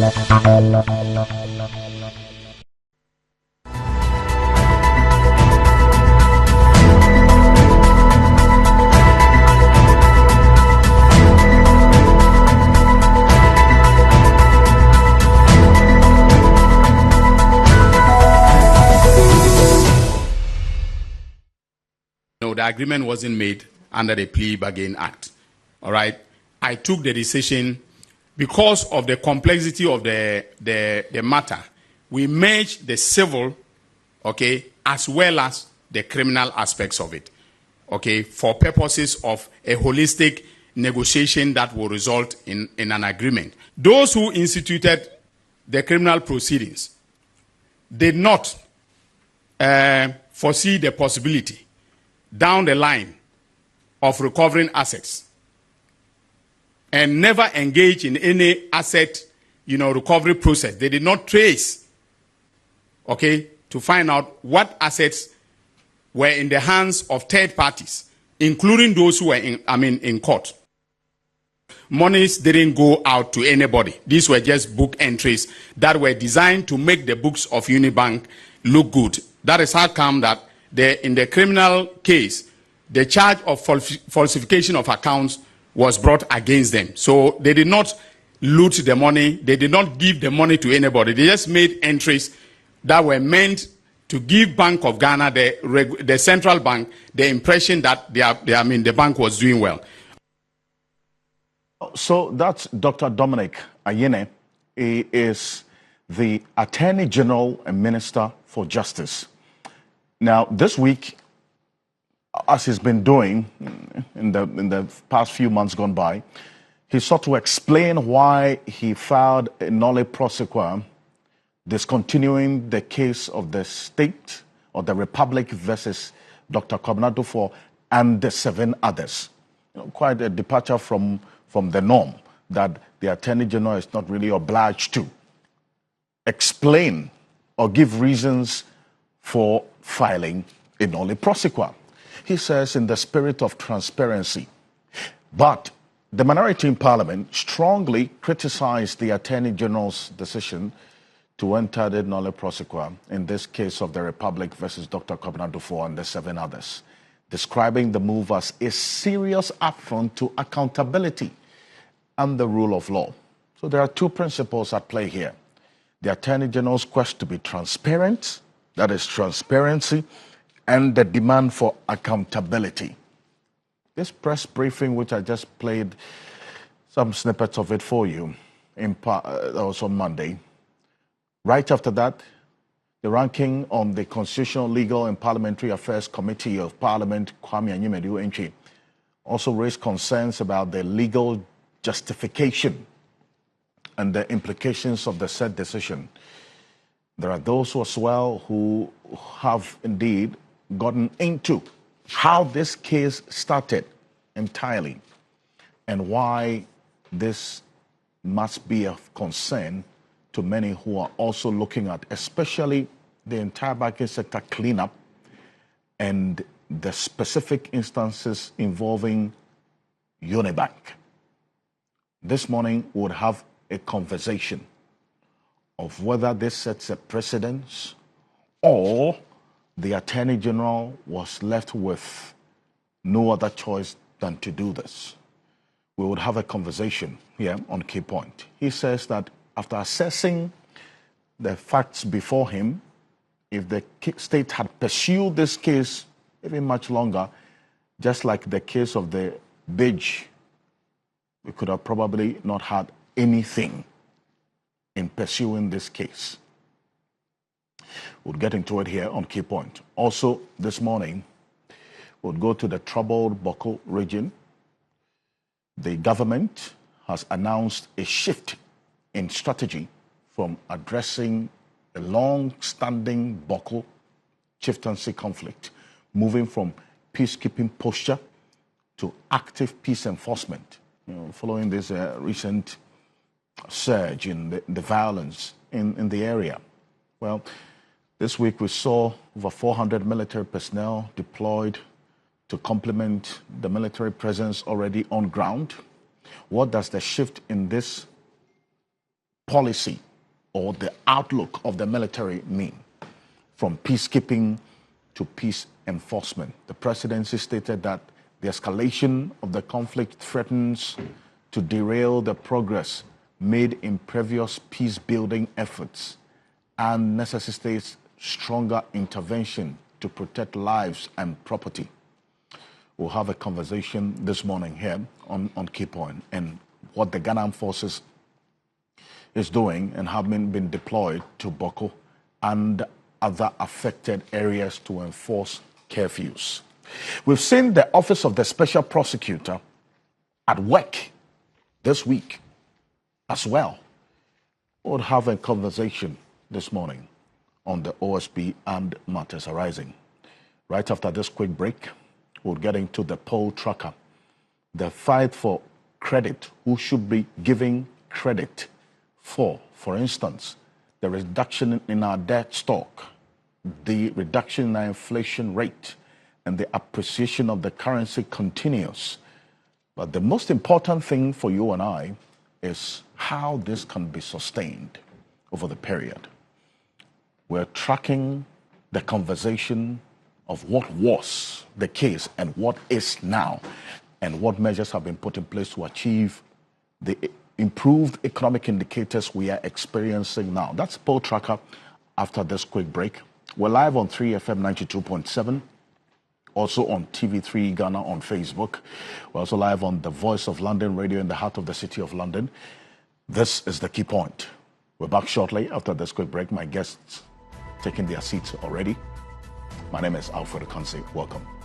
No, the agreement wasn't made under the Plea Bargain Act. All right. I took the decision because of the complexity of the matter. We merged the civil, okay, as well as the criminal aspects of it, okay, for purposes of a holistic negotiation that will result in an agreement. Those who instituted the criminal proceedings did not foresee the possibility down the line of recovering assets and never engage in any asset, recovery process. They did not trace, okay, to find out what assets were in the hands of third parties, including those who were in court. Monies didn't go out to anybody. These were just book entries that were designed to make the books of Unibank look good. That is how come that in the criminal case, the charge of falsification of accounts was brought against them. So they did not loot the money. They did not give the money to anybody. They just made entries that were meant to give Bank of Ghana, the central bank, the impression that the bank was doing well. So that's Dr. Dominic Ayine. He is the Attorney General and Minister for Justice. Now, this week, as he's been doing in the past few months gone by, he sought to explain why he filed a nolle prosequi discontinuing the case of the state or the Republic versus Dr. Kwabena Duffuor and the 7 others. Quite a departure from the norm that the Attorney General is not really obliged to explain or give reasons for filing a nolle prosequi. He says in the spirit of transparency. But the minority in Parliament strongly criticized the Attorney General's decision to enter the nolle prosequi in this case of the Republic versus Dr. Kwabena Duffuor and the 7 others, describing the move as a serious affront to accountability and the rule of law. So there are 2 principles at play here. The Attorney General's quest to be transparent, that is transparency, and the demand for accountability. This press briefing, which I just played some snippets of it for you, that was on Monday. Right after that, the ranking on the Constitutional, Legal and Parliamentary Affairs Committee of Parliament, Kwame Anyimedu Enchi, also raised concerns about the legal justification and the implications of the said decision. There are those as well who have indeed gotten into how this case started entirely and why this must be of concern to many who are also looking at especially the entire banking sector cleanup and the specific instances involving Unibank. This morning we would have a conversation of whether this sets a precedence or the Attorney General was left with no other choice than to do this. We would have a conversation here on Keypoint. He says that after assessing the facts before him, if the state had pursued this case even much longer, just like the case of the Bidge, we could have probably not had anything in pursuing this case. We'll get into it here on Keypoint. Also, this morning, we'll go to the troubled Boko region. The government has announced a shift in strategy from addressing a long-standing Boko chieftaincy conflict, moving from peacekeeping posture to active peace enforcement, following this recent surge in the violence in the area. Well, this week we saw over 400 military personnel deployed to complement the military presence already on ground. What does the shift in this policy or the outlook of the military mean, from peacekeeping to peace enforcement? The presidency stated that the escalation of the conflict threatens to derail the progress made in previous peace-building efforts and necessitates stronger intervention to protect lives and property. We'll have a conversation this morning here on Keypoint and what the Ghana forces is doing and have been deployed to Boko and other affected areas to enforce curfews. We've seen the Office of the Special Prosecutor at work this week as well. We'll have a conversation this morning on the OSP and matters arising. Right after this quick break, we'll get into the poll tracker, the fight for credit, who should be giving credit for instance, the reduction in our debt stock, the reduction in our inflation rate, and the appreciation of the currency continues. But the most important thing for you and I is how this can be sustained over the period. We're tracking the conversation of what was the case and what is now, and what measures have been put in place to achieve the improved economic indicators we are experiencing now. That's poll tracker after this quick break. We're live on 3FM 92.7, also on TV3 Ghana on Facebook. We're also live on the Voice of London radio in the heart of the city of London. This is the Key Point. We're back shortly after this quick break. My guests taking their seats already. My name is Alfred Ocansey. Welcome.